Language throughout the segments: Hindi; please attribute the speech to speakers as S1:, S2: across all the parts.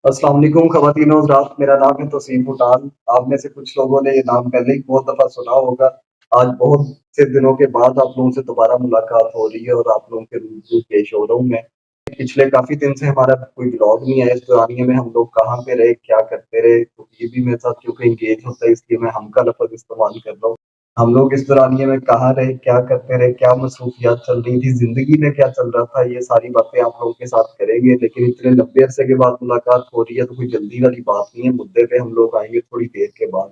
S1: अस्सलाम वालेकुम ख़वातीन और हज़रात, मेरा नाम है तसीम भूटान। आप में से कुछ लोगों ने ये नाम पहले ही बहुत दफ़ा सुना होगा। आज बहुत से दिनों के बाद आप लोगों से दोबारा मुलाकात हो रही है और आप लोगों के रूबरू पेश हो रहा हूँ मैं। पिछले काफ़ी दिन से हमारा कोई व्लॉग नहीं आया, इस दौरानिए में हम लोग कहाँ पे रहे, क्या करते रहे, तो ये भी मेरे साथ क्योंकि एंगेज होता है इसलिए मैं हम का लफ़्ज़ इस्तेमाल कर रहा हूँ। हम लोग इस दौरानिए में कहाँ रहे, क्या करते रहे, क्या मसरूफियात चल रही थी, ज़िंदगी में क्या चल रहा था, ये सारी बातें आप लोगों के साथ करेंगे। लेकिन इतने लंबे अरसे के बाद मुलाकात हो रही है तो कोई जल्दी वाली बात नहीं है, मुद्दे पे हम लोग आएँगे थोड़ी देर के बाद।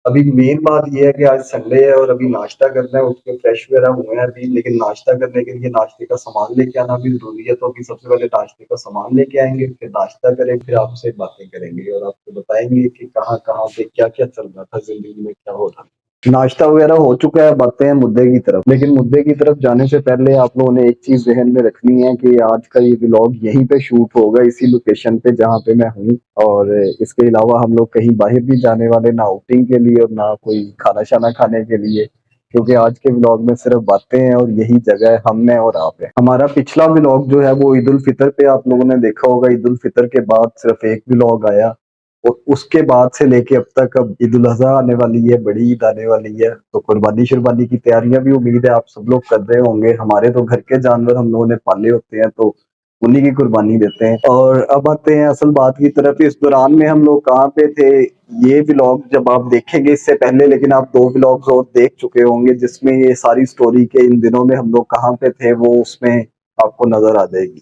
S1: अभी मेन बात ये है कि आज संडे है और अभी नाश्ता करना है, उठ के फ्रेश वगैरह हुए हैं अभी, लेकिन नाश्ता करने के लिए नाश्ते का सामान लेके आना भी ज़रूरी है, तो अभी सबसे पहले नाश्ते का सामान लेके आएँगे, फिर नाश्ता करेंगे, फिर आपसे बातें करेंगे और आपको बताएँगे कि कहाँ-कहाँ पे क्या-क्या चल रहा था ज़िंदगी में, क्या हो रहा है। नाश्ता वगैरह हो चुका है, अब आते हैं मुद्दे की तरफ। लेकिन मुद्दे की तरफ जाने से पहले आप लोगों ने एक चीज़ ज़हन में रखनी है कि आज का ये व्लॉग यहीं पे शूट होगा, इसी लोकेशन पे जहाँ पे मैं हूँ। और इसके अलावा हम लोग कहीं बाहर नहीं जाने वाले, ना आउटिंग के लिए और ना कोई खाना-शाना खाने के लिए। क्योंकि आज के व्लॉग में सिर्फ बातें हैं और यही जगह है, हम हैं और आप हैं। हमारा पिछला व्लॉग जो है वो ईद उल फितर पे आप लोगों ने देखा होगा। ईद उल फितर के बाद सिर्फ एक व्लॉग आया और उसके बाद से लेके अब तक अब ईद उल अज़हा आने वाली है, बड़ी ईद आने वाली है, तो कुर्बानी-शुर्बानी की तैयारियां भी उम्मीद है आप सब लोग कर रहे होंगे। हमारे तो घर के जानवर हम लोगों ने पाले होते हैं, तो उन्हीं की कुर्बानी देते हैं। और अब आते हैं असल बात की तरफ। इस दौरान में हम लोग कहाँ पे थे, ये व्लॉग जब आप देखेंगे इससे पहले, लेकिन आप 2 व्लॉग्स और देख चुके होंगे जिसमें ये सारी स्टोरी के इन दिनों में हम लोग कहाँ पे थे वो उसमें आपको नज़र आ जाएगी।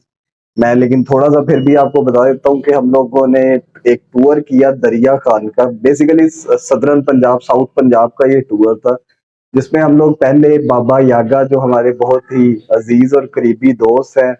S1: मैं लेकिन थोड़ा-सा फिर भी आपको बता देता हूँ कि हम लोगों ने एक टूर किया दरिया खान का। Basically southern Punjab, south Punjab का ये टूर था, जिसमें हम लोग पहले बाबा यागा जो हमारे बहुत ही अज़ीज़ और करीबी दोस्त हैं,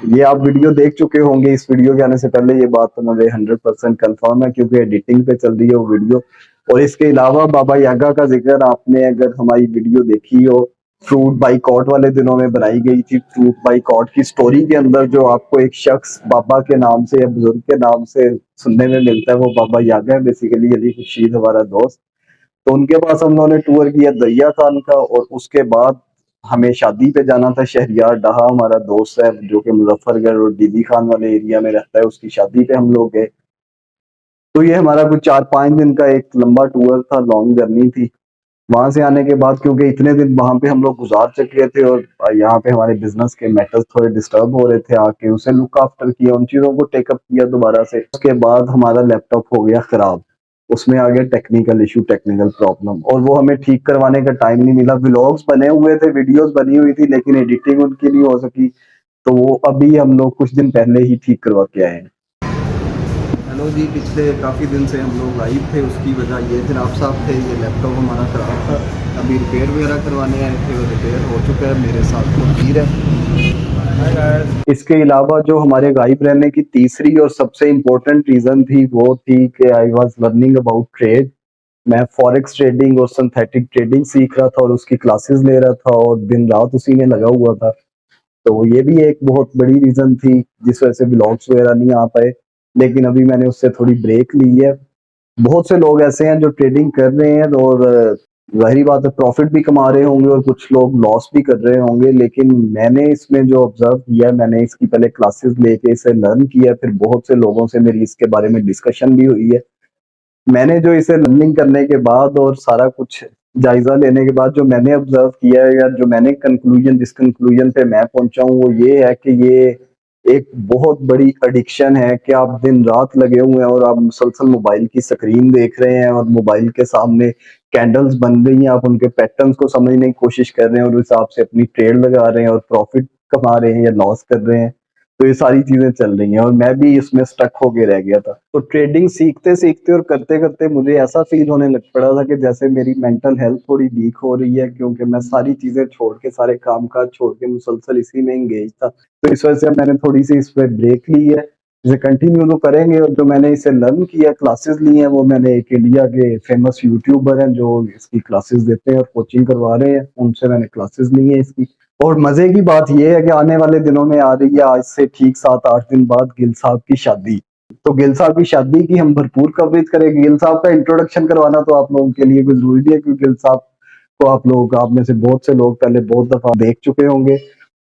S1: ये आप वीडियो देख चुके होंगे। इस वीडियो के आने से पहले ये बात तो मुझे 100% कंफर्म है क्योंकि एडिटिंग पे चल रही है वो वीडियो। और इसके अलावा बाबा यागा का जिक्र आपने अगर हमारी वीडियो देखी हो, फ्रूट बाइकॉट वाले दिनों में बनाई गई थी। फ्रूट बाइकॉट की स्टोरी के अंदर जो आपको एक शख्स बाबा के नाम से या बुजुर्ग के नाम से सुनने में मिलता है वो बाबा यागा है, बेसिकली अली खुर्शीद हमारा दोस्त। तो उनके पास हम लोगों ने टूर किया दरिया खान का और उसके बाद हमें शादी पे जाना था। शहरियार डाहा हमारा दोस्त है जो कि मुजफ्फरगढ़ और दीदी खान वाले एरिया में रहता है, उसकी शादी पे हम लोग गए। तो ये हमारा कुछ 4-5 दिन का एक लंबा टूर था, लॉन्ग जर्नी थी। वहां से आने के बाद क्योंकि इतने दिन वहां पे हम लोग गुजार चुके थे और यहाँ पे हमारे बिजनेस के मैटर्स थोड़े डिस्टर्ब हो रहे थे, आके उसे लुक आफ्टर किया, उन चीजों को टेकअप किया दोबारा से। उसके बाद हमारा लैपटॉप हो गया खराब, उसमें आ गया टेक्निकल इशू, टेक्निकल प्रॉब्लम, और वो हमें ठीक करवाने का टाइम नहीं मिला। व्लॉग्स बने हुए थे, वीडियोस बनी हुई थी, लेकिन एडिटिंग उनकी नहीं हो सकी, तो वो अभी हम लोग कुछ दिन पहले ही ठीक करवा के आए हैं। हेलो जी, पिछले काफ़ी दिन से हम लोग लाइव थे, उसकी वजह ये जनाब साहब थे, ये लैपटॉप हमारा ख़राब था, अभी रिपेयर वगैरह करवाने आए थे और रिपेयर हो चुका है। मेरे साथ मुदीर है। इसके अलावा जो हमारे गायब रहने की तीसरी और सबसे इम्पोर्टेंट रीज़न थी वो थी कि I was learning about trade. मैं फॉरेक्स ट्रेडिंग और सिंथेटिक ट्रेडिंग सीख रहा था और उसकी क्लासेस ले रहा था और दिन रात उसी में लगा हुआ था। तो ये भी एक बहुत बड़ी रीज़न थी जिस वजह से व्लॉग्स वगैरह नहीं आ पाए। लेकिन अभी मैंने उससे थोड़ी ब्रेक ली है। बहुत से लोग ऐसे हैं जो ट्रेडिंग कर रहे हैं और ज़ाहिर बात है प्रॉफिट भी कमा रहे होंगे और कुछ लोग लॉस भी कर रहे होंगे। लेकिन मैंने इसमें जो ऑब्जर्व किया है, मैंने इसकी पहले क्लासेस लेके इसे लर्न किया, फिर बहुत से लोगों से मेरी इसके बारे में डिस्कशन भी हुई है। मैंने जो इसे लर्निंग करने के बाद और सारा कुछ जायजा लेने के बाद जो मैंने ऑब्जर्व किया है या जो मैंने कंक्लूजन जिस कंक्लूजन पे मैं पहुंचा हूँ वो ये है कि ये एक बहुत बड़ी एडिक्शन है कि आप दिन रात लगे हुए हैं और आप मुसलसल मोबाइल की स्क्रीन देख रहे हैं और मोबाइल के सामने कैंडल्स बन रही हैं, आप उनके पैटर्न्स को समझने की कोशिश कर रहे हैं और उस हिसाब से अपनी ट्रेड लगा रहे हैं और प्रॉफिट कमा रहे हैं या लॉस कर रहे हैं। तो ये सारी चीजें चल रही हैं और मैं भी इसमें स्टक होके रह गया था। तो ट्रेडिंग सीखते सीखते और करते करते मुझे ऐसा फील होने लग पड़ा था कि जैसे मेरी मेंटल हेल्थ थोड़ी वीक हो रही है, क्योंकि मैं सारी चीजें छोड़ के, सारे काम काज छोड़ के मुसलसल इसी में इंगेज था। तो इस वजह से मैंने थोड़ी सी इस पे ब्रेक ली है। इसे कंटिन्यू तो करेंगे और जो मैंने इसे लर्न किया, क्लासेस ली हैं, वो मैंने एक इंडिया के फेमस यूट्यूबर हैं जो इसकी क्लासेस देते हैं और कोचिंग करवा रहे हैं, उनसे मैंने क्लासेस ली है इसकी। और मजे की बात यह है कि आने वाले दिनों में आ रही है, आज से ठीक 7-8 दिन बाद गिल साहब की शादी। तो गिल साहब की शादी की हम भरपूर कवरेज करेंगे। गिल साहब का इंट्रोडक्शन करवाना तो आप लोगों के लिए कोई जरूरी नहीं है, क्योंकि गिल साहब को आप में से बहुत से लोग पहले बहुत दफा देख चुके होंगे।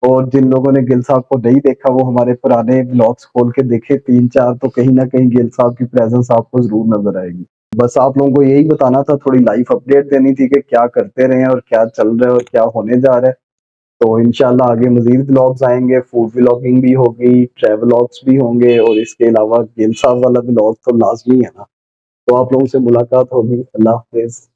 S1: और जिन लोगों ने गिल साहब को नहीं देखा वो हमारे पुराने ब्लॉग्स खोल के देखे 3-4, तो कहीं ना कहीं गिल साहब की प्रेजेंस आपको जरूर नजर आएगी। बस आप लोगों को यही बताना था, थोड़ी लाइफ अपडेट देनी थी कि क्या करते रहे हैं और क्या चल रहा है और क्या होने जा रहा है। तो इंशाल्लाह आगे मजीद ब्लॉग्स आएंगे, फूड व्लॉगिंग भी होगी, ट्रैवल व्लॉग्स भी होंगे, और इसके अलावा गिल साहब वाला ब्लॉग तो लाजमी है ना। तो आप लोगों से मुलाकात होगी। अल्लाह हाफिज।